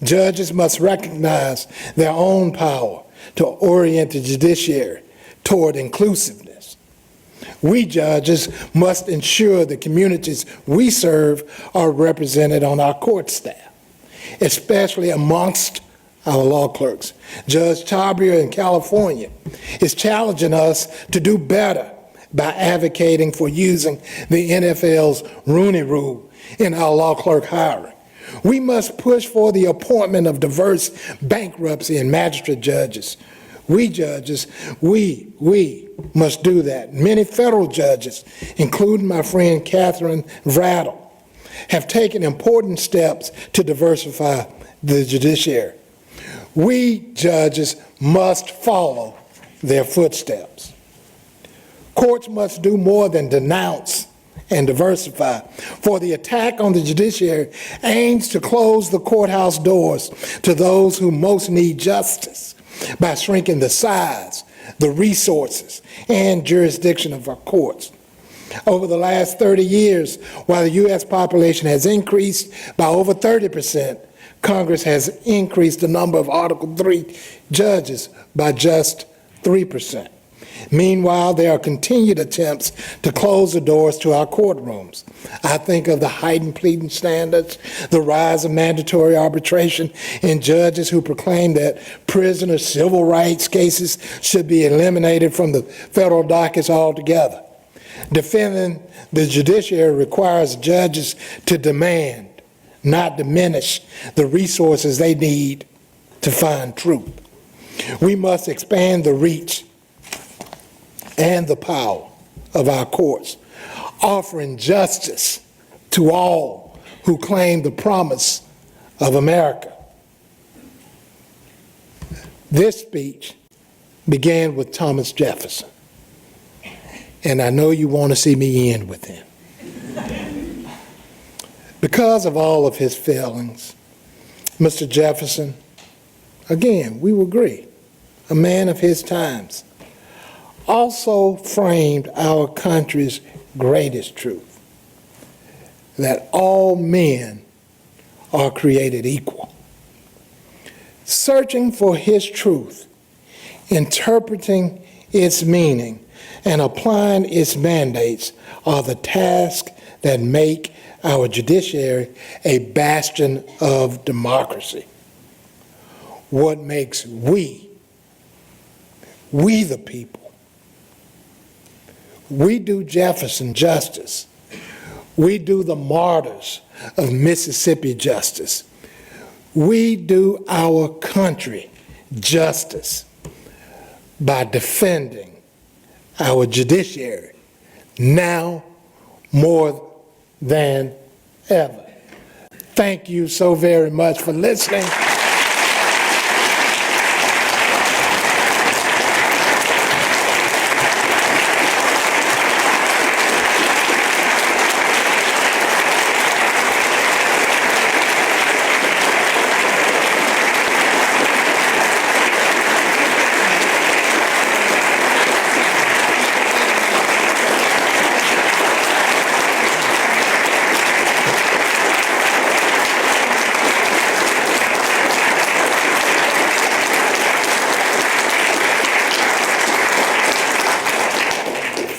Judges must recognize their own power to orient the judiciary toward inclusiveness. We judges must ensure the communities we serve are represented on our court staff, especially amongst our law clerks. Judge Tabria in California is challenging us to do better by advocating for using the NFL's Rooney Rule in our law clerk hiring. We must push for the appointment of diverse bankruptcy and magistrate judges. We judges, we must do that. Many federal judges, including my friend Catherine Vrattle, have taken important steps to diversify the judiciary. We judges must follow their footsteps. Courts must do more than denounce and diversify, for the attack on the judiciary aims to close the courthouse doors to those who most need justice by shrinking the size, the resources, and jurisdiction of our courts. Over the last 30 years, while the U.S. population has increased by over 30%, Congress has increased the number of Article 3 judges by just 3%. Meanwhile, there are continued attempts to close the doors to our courtrooms. I think of the heightened pleading standards, the rise of mandatory arbitration, and judges who proclaim that prisoner civil rights cases should be eliminated from the federal dockets altogether. Defending the judiciary requires judges to demand, not diminish, the resources they need to find truth. We must expand the reach and the power of our courts, offering justice to all who claim the promise of America. This speech began with Thomas Jefferson, and I know you want to see me end with him. Because of all of his failings, Mr. Jefferson, again, we will agree, a man of his times, also framed our country's greatest truth, that all men are created equal. Searching for his truth, interpreting its meaning, and applying its mandates are the tasks that make our judiciary a bastion of democracy. What makes we the people, we do Jefferson justice. We do the martyrs of Mississippi justice. We do our country justice by defending our judiciary now more than ever. Thank you so very much for listening.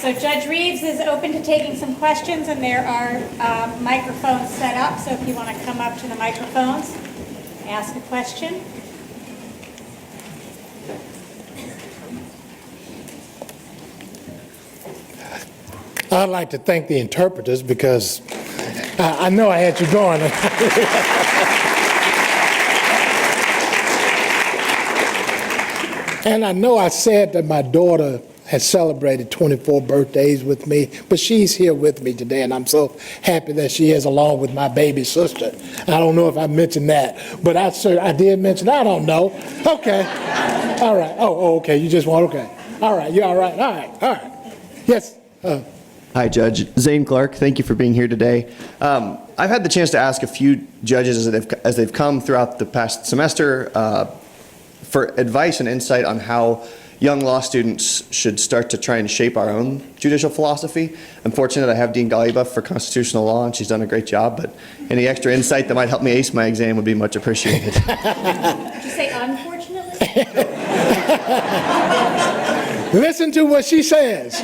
So Judge Reeves is open to taking some questions, and there are microphones set up, so if you want to come up to the microphones, ask a question. I'd like to thank the interpreters because I know I had you going. And I know I said that my daughter has celebrated 24 birthdays with me, but she's here with me today, and I'm so happy that she is, along with my baby sister. I don't know if I mentioned that, but I did mention, I don't know. Okay. All right. Oh, okay. You just want, okay. All right. You're all right. All right. All right. Yes. Hi, Judge. Zane Clark, thank you for being here today. I've had the chance to ask a few judges as they've come throughout the past semester for advice and insight on how young law students should start to try and shape our own judicial philosophy. I'm fortunate I have Dean Galliba for constitutional law, and she's done a great job, but any extra insight that might help me ace my exam would be much appreciated. Did you say unfortunately? Listen to what she says.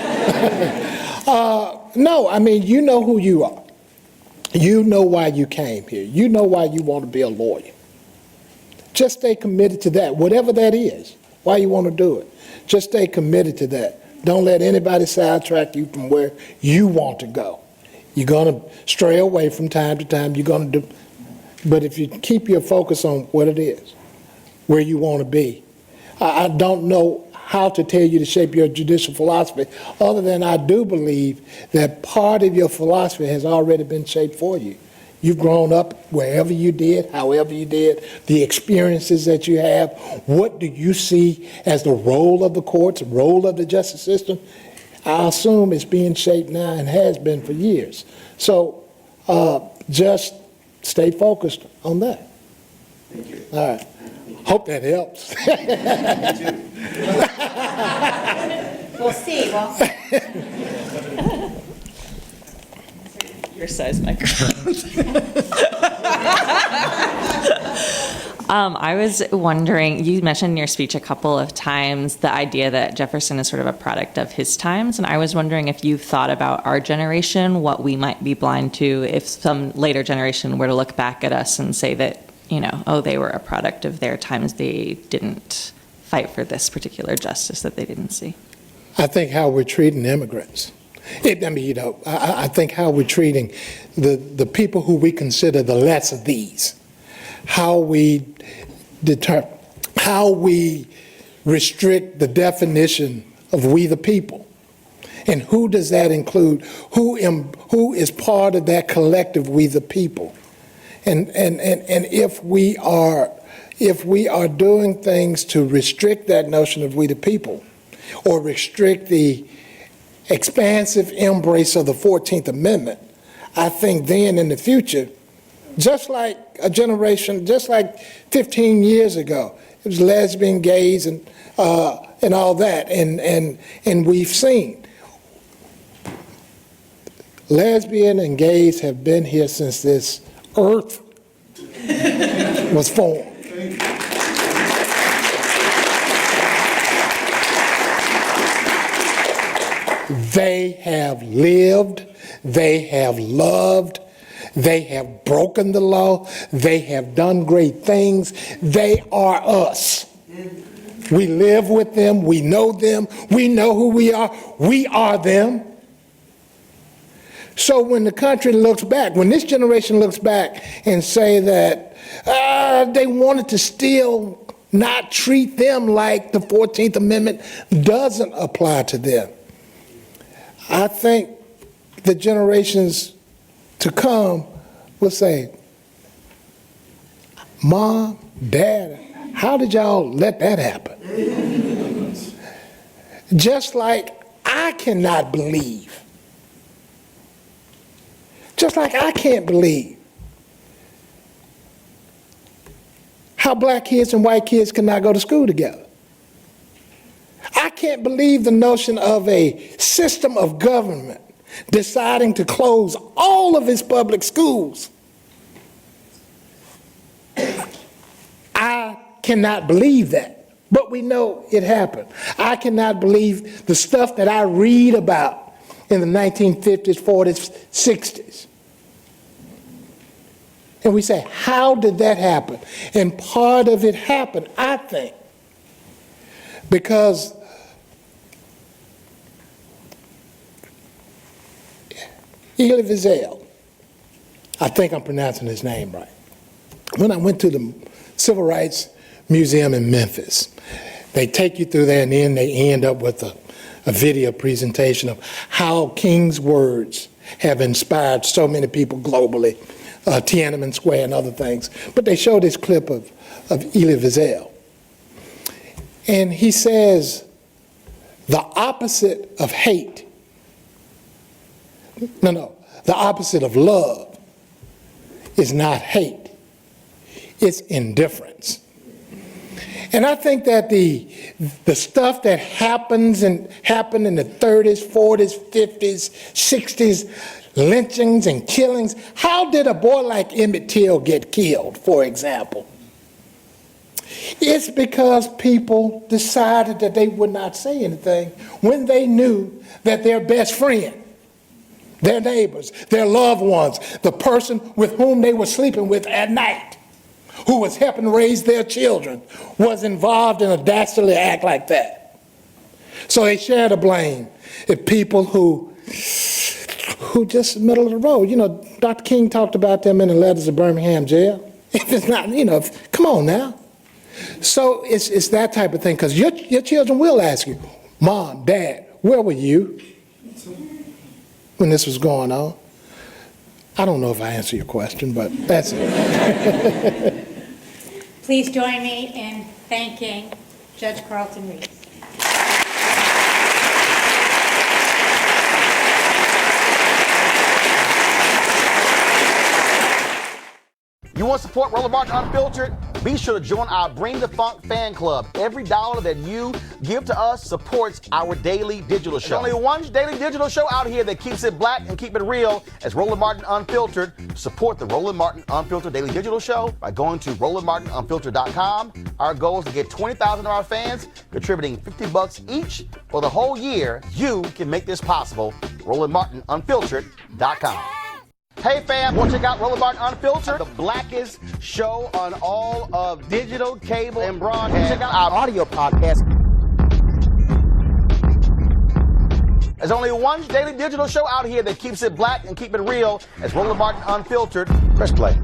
No, I mean, you know who you are. You know why you came here. You know why you want to be a lawyer. Just stay committed to that, whatever that is, why you want to do it. Just stay committed to that. Don't let anybody sidetrack you from where you want to go. You're going to stray away from time to time. You're going to do, but if you keep your focus on what it is, where you want to be, I don't know how to tell you to shape your judicial philosophy, other than I do believe that part of your philosophy has already been shaped for you. You've grown up wherever you did, however you did, the experiences that you have. What do you see as the role of the courts, the role of the justice system? I assume it's being shaped now and has been for years. So just stay focused on that. Thank you. All right. Hope that helps. We'll see. Your size microphones. I was wondering, you mentioned in your speech a couple of times the idea that Jefferson is sort of a product of his times, and I was wondering if you've thought about our generation, what we might be blind to if some later generation were to look back at us and say that, oh, they were a product of their times, they didn't fight for this particular justice that they didn't see. I think how we're treating immigrants. I think how we're treating the people who we consider the less of these, how we restrict the definition of we the people, and who does that include? Who is part of that collective we the people? And if we are doing things to restrict that notion of we the people, or restrict the expansive embrace of the 14th Amendment, I think then in the future, just like 15 years ago, it was lesbian, gays, and all that, and we've seen lesbian and gays have been here since this earth was formed. They have lived, they have loved, they have broken the law, they have done great things. They are us. We live with them, we know who we are them. So when the country looks back, when this generation looks back and say that they wanted to still not treat them like the 14th Amendment doesn't apply to them, I think the generations to come will say, Mom, Dad, how did y'all let that happen? Just like I cannot believe, just like I can't believe how black kids and white kids cannot go to school together. I can't believe the notion of a system of government deciding to close all of its public schools. I cannot believe that, but we know it happened. I cannot believe the stuff that I read about in the 1950s, 40s, 60s. And we say, how did that happen? And part of it happened, I think, because Elie Wiesel, I think I'm pronouncing his name right. When I went to the Civil Rights Museum in Memphis, they take you through there and then they end up with a video presentation of how King's words have inspired so many people globally, Tiananmen Square and other things. But they show this clip of Elie Wiesel. And he says, the opposite of hate, the opposite of love is not hate, it's indifference. And I think that the stuff that happened in the 30s, 40s, 50s, 60s, lynchings and killings, how did a boy like Emmett Till get killed, for example? It's because people decided that they would not say anything when they knew that their best friend, their neighbors, their loved ones, the person with whom they were sleeping with at night, who was helping raise their children, was involved in a dastardly act like that. So they share the blame. If people who just middle of the road, Dr. King talked about them in the letters of Birmingham jail. If it's not, come on now. So it's that type of thing, because your children will ask you, Mom, Dad, where were you when this was going on? I don't know if I answer your question, but that's it. Please join me in thanking Judge Carlton Reeves. You want to support Roland Martin Unfiltered? Be sure to join our Bring the Funk fan club. Every dollar that you give to us supports our daily digital show. There's only one daily digital show out here that keeps it black and keep it real. As Roland Martin Unfiltered. Support the Roland Martin Unfiltered daily digital show by going to RolandMartinUnfiltered.com. Our goal is to get 20,000 of our fans contributing $50 each for the whole year. You can make this possible. RolandMartinUnfiltered.com. Hey fam, want to check out Roland Martin Unfiltered? The blackest show on all of digital, cable, and broadcast. Check out our audio podcast. There's only one daily digital show out here that keeps it black and keep it real. As Roland Martin Unfiltered. Press play.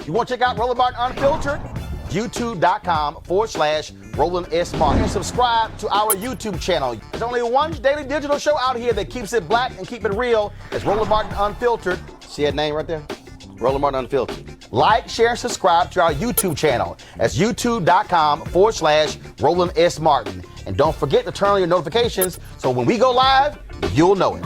You want to check out Roland Martin Unfiltered? YouTube.com/Roland S. Martin. And subscribe to our YouTube channel. There's only one daily digital show out here that keeps it black and keep it real. It's Roland Martin Unfiltered. See that name right there? Roland Martin Unfiltered. Like, share, and subscribe to our YouTube channel. That's YouTube.com/Roland S. Martin. And don't forget to turn on your notifications so when we go live, you'll know it.